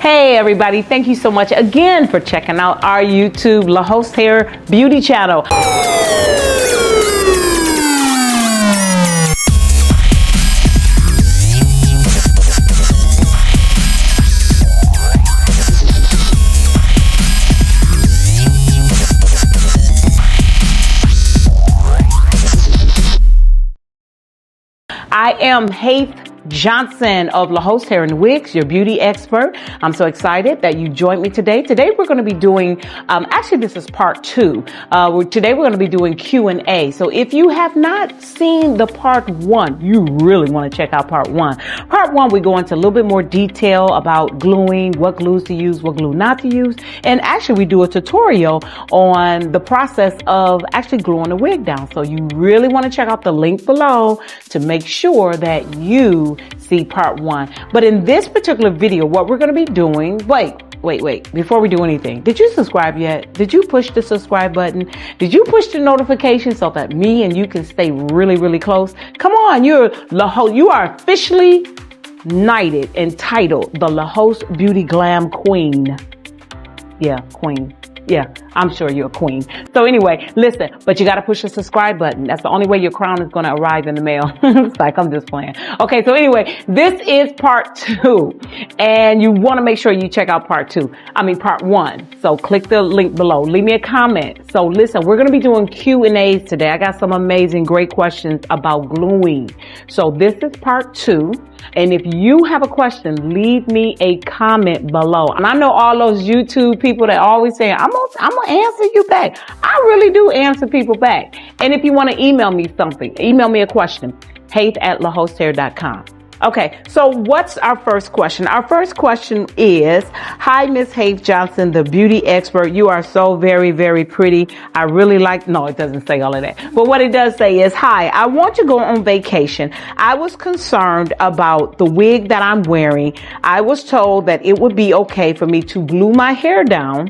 Hey everybody, thank you so much again for checking out our YouTube Haith Hair Beauty channel. I am Haith Johnson of Haith Hair and Wigs, your beauty expert. I'm so excited that you joined me today. Today we're going to be doing, actually this is part 2. Today we're going to be doing Q&A. So if you have not seen the part 1, you really want to check out part 1. Part 1, we go into a little bit more detail about gluing, what glues to use, what glue not to use. And actually we do a tutorial on the process of actually gluing a wig down. So you really want to check out the link below to make sure that you see part 1. But in this particular video, what we're going to be doing, wait, before we do anything, did you subscribe yet? Did you push the subscribe button? Did you push the notification so that me and you can stay really close? Come on, you are officially knighted and titled the Haith Beauty Glam Queen. Yeah, queen. Yeah, I'm sure you're a queen. So anyway, listen, but you got to push the subscribe button. That's the only way your crown is going to arrive in the mail. It's like, I'm just playing. Okay, so anyway, this is part 2. And you want to make sure you check out part 1. So click the link below. Leave me a comment. So listen, we're going to be doing Q&As today. I got some amazing, great questions about gluing. So this is part 2. And if you have a question, leave me a comment below. And I know all those YouTube people that always say, I'm gonna answer you back. I really do answer people back. And if you want to email me something, email me a question, haith@lahaithhair.com. Okay, so what's our first question? Our first question is, hi, Miss Haith Johnson, the beauty expert. You are so very pretty. I really like, no, it doesn't say all of that. But what it does say is, hi, I want to go on vacation. I was concerned about the wig that I'm wearing. I was told that it would be okay for me to glue my hair down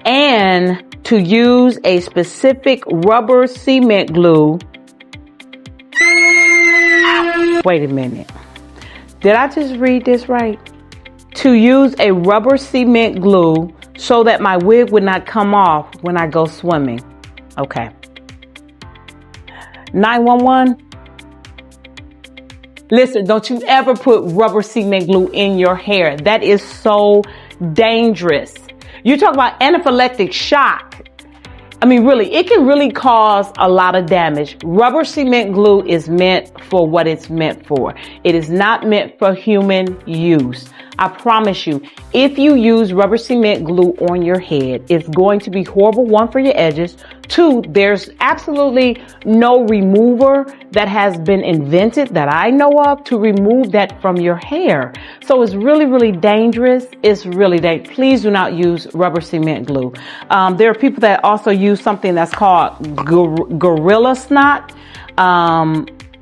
and to use a specific rubber cement glue. Wait a minute. Did I just read this right? To use a rubber cement glue so that my wig would not come off when I go swimming. Okay. 911. Listen, don't you ever put rubber cement glue in your hair. That is so dangerous. You talk about anaphylactic shock. I mean, really, it can really cause a lot of damage. Rubber cement glue is meant for what it's meant for. It is not meant for human use. I promise you, if you use rubber cement glue on your head, it's going to be horrible. 1, for your edges. 2, there's absolutely no remover that has been invented that I know of to remove that from your hair. So it's really dangerous. It's really dangerous. Please do not use rubber cement glue. There are people that also use something that's called gorilla snot.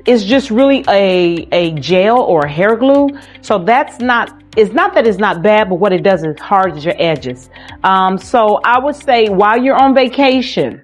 It's just really a gel or a hair glue. So that's not, it's not that it's not bad, but what it does is hards your edges. So I would say while you're on vacation,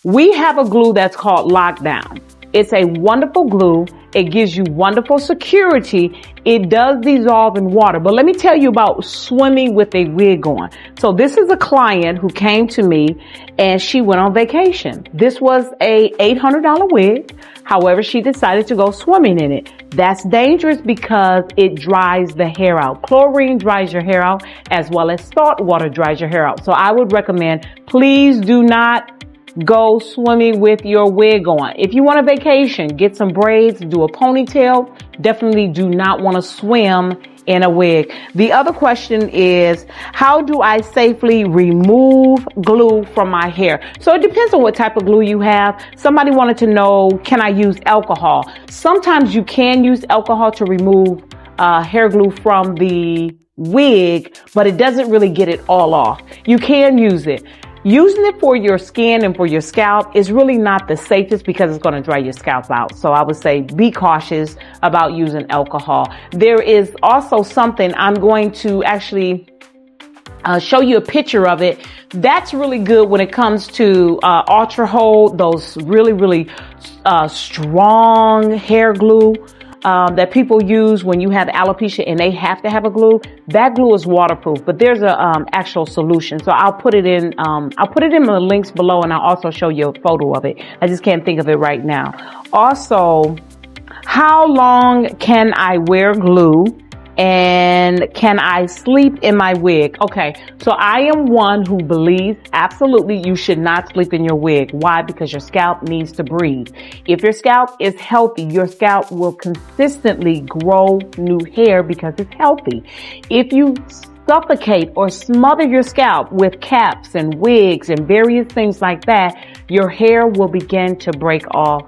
we have a glue that's called Lockdown. It's a wonderful glue. It gives you wonderful security. It does dissolve in water. But let me tell you about swimming with a wig on. So this is a client who came to me and she went on vacation. This was a $800 wig. However, she decided to go swimming in it. That's dangerous because it dries the hair out. Chlorine dries your hair out as well as salt water dries your hair out. So I would recommend, please do not go swimming with your wig on. If you want a vacation, get some braids, do a ponytail. Definitely do not want to swim in a wig. The other question is, how do I safely remove glue from my hair? So it depends on what type of glue you have. Somebody wanted to know, can I use alcohol? Sometimes you can use alcohol to remove hair glue from the wig, but it doesn't really get it all off. You can use it. Using it for your skin and for your scalp is really not the safest because it's going to dry your scalp out. So I would say be cautious about using alcohol. There is also something I'm going to actually show you a picture of it. That's really good when it comes to ultra hold, those really strong hair glue. that people use when you have alopecia and they have to have a glue, that glue is waterproof, but there's a actual solution. So I'll put it in the links below, and I'll also show you a photo of it. I just can't think of it right now. Also, how long can I wear glue? And can I sleep in my wig? Okay, so I am one who believes absolutely you should not sleep in your wig. Why? Because your scalp needs to breathe. If your scalp is healthy, your scalp will consistently grow new hair because it's healthy. If you suffocate or smother your scalp with caps and wigs and various things like that, your hair will begin to break off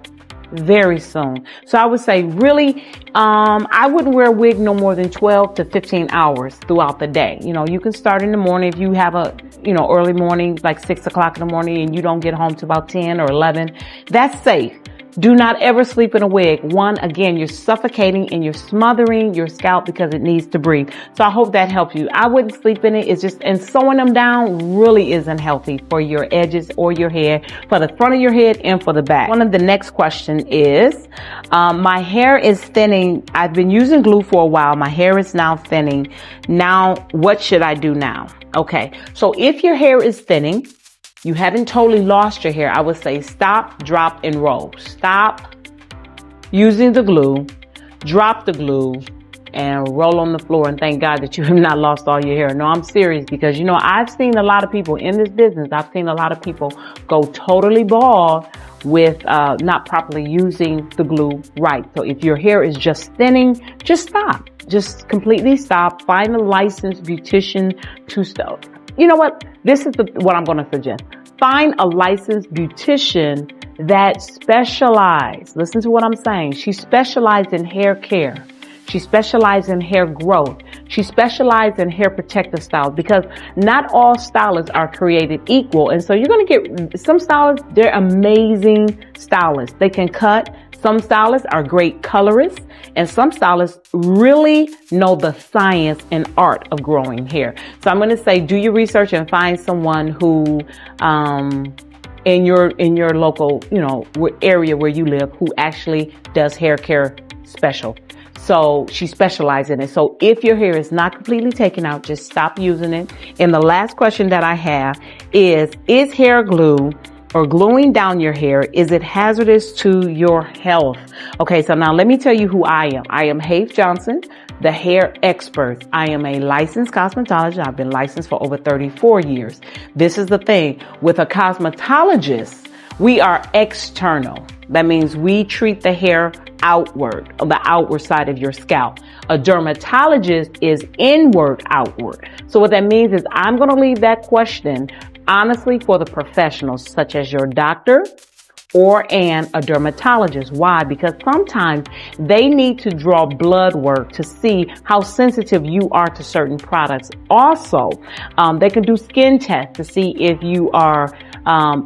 very soon. So I would say really, I wouldn't wear a wig no more than 12 to 15 hours throughout the day. You know, you can start in the morning if you have a, early morning, like 6 o'clock in the morning, and you don't get home till about 10 or 11. That's safe. Do not ever sleep in a wig. One, again, you're suffocating and you're smothering your scalp because it needs to breathe. So I hope that helps you. I wouldn't sleep in it. It's just, and sewing them down really isn't healthy for your edges or your hair, for the front of your head and for the back. One of the next question is, my hair is thinning. I've been using glue for a while. My hair is now thinning. Now, what should I do now? Okay. So if your hair is thinning, you haven't totally lost your hair, I would say stop, drop, and roll. Stop using the glue, drop the glue, and roll on the floor and thank God that you have not lost all your hair. No, I'm serious because, I've seen a lot of people in this business. I've seen a lot of people go totally bald with not properly using the glue right. So if your hair is just thinning, just stop. Just completely stop. Find a licensed beautician to stop. You know what? This is what I'm going to suggest. Find a licensed beautician that specializes. Listen to what I'm saying. She specializes in hair care. She specializes in hair growth. She specializes in hair protective styles because not all stylists are created equal. And so you're going to get some stylists, they're amazing stylists. They can cut. Some stylists are great colorists, and some stylists really know the science and art of growing hair. So I'm going to say, do your research and find someone who, in your local, area where you live, who actually does hair care special. So she specializes in it. So if your hair is not completely taken out, just stop using it. And the last question that I have is hair glue or gluing down your hair, is it hazardous to your health? Okay, so now let me tell you who I am. I am Haith Johnson, the hair expert. I am a licensed cosmetologist. I've been licensed for over 34 years. This is the thing. With a cosmetologist, we are external. That means we treat the hair outward, on the outward side of your scalp. A dermatologist is inward, outward. So what that means is I'm going to leave that question honestly for the professionals, such as your doctor and a dermatologist. Why? Because sometimes they need to draw blood work to see how sensitive you are to certain products. Also, they can do skin tests to see if you are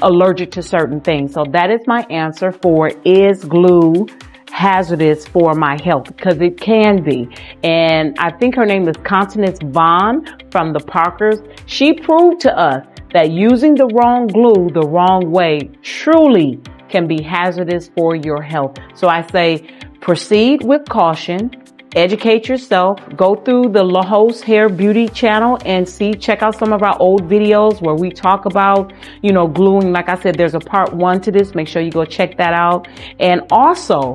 allergic to certain things. So that is my answer for, is glue hazardous for my health? Because it can be. And I think her name is Constance Vaughn from the Parkers. She proved to us that using the wrong glue the wrong way truly can be hazardous for your health. So I say proceed with caution, educate yourself, go through the Lahos Hair Beauty channel and check out some of our old videos where we talk about, gluing. Like I said, there's a part 1 to this. Make sure you go check that out. And also,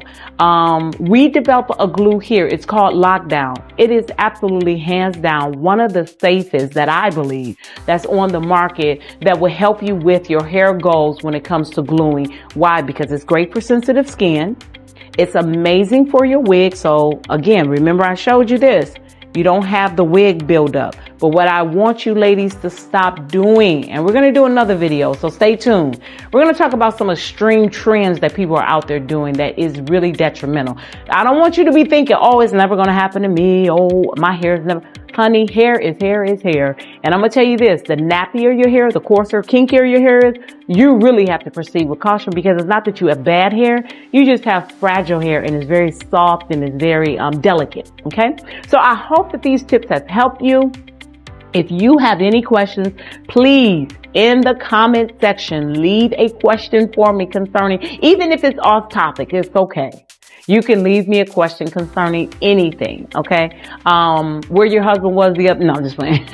we developed a glue here. It's called Lockdown. It is absolutely hands down one of the safest that I believe that's on the market that will help you with your hair goals when it comes to gluing. Why? Because it's great for sensitive skin. It's amazing for your wig. So again, remember I showed you this. You don't have the wig buildup. But what I want you ladies to stop doing, and we're going to do another video, so stay tuned. We're going to talk about some extreme trends that people are out there doing that is really detrimental. I don't want you to be thinking, oh, it's never going to happen to me. Oh, my hair is never. Honey, hair is hair is hair. And I'm going to tell you this, the nappier your hair, the coarser, kinkier your hair is, you really have to proceed with caution, because it's not that you have bad hair. You just have fragile hair, and it's very soft and it's very delicate. Okay. So I hope that these tips have helped you. If you have any questions, please, in the comment section, leave a question for me concerning, even if it's off topic, it's okay. You can leave me a question concerning anything, okay? Where your husband was the other, no, I'm just playing.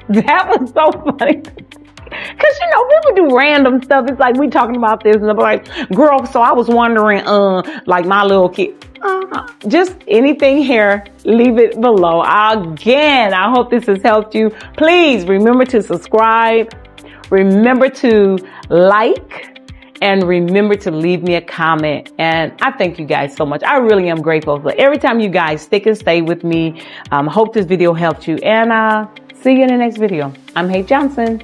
That was so funny. Cause people do random stuff. It's like we talking about this and I'm like, girl, so I was wondering, like my little kid, just anything here, leave it below. Again, I hope this has helped you. Please remember to subscribe. Remember to like. And remember to leave me a comment. And I thank you guys so much. I really am grateful for every time you guys stick and stay with me. Hope this video helped you. And see you in the next video. I'm Haith Johnson.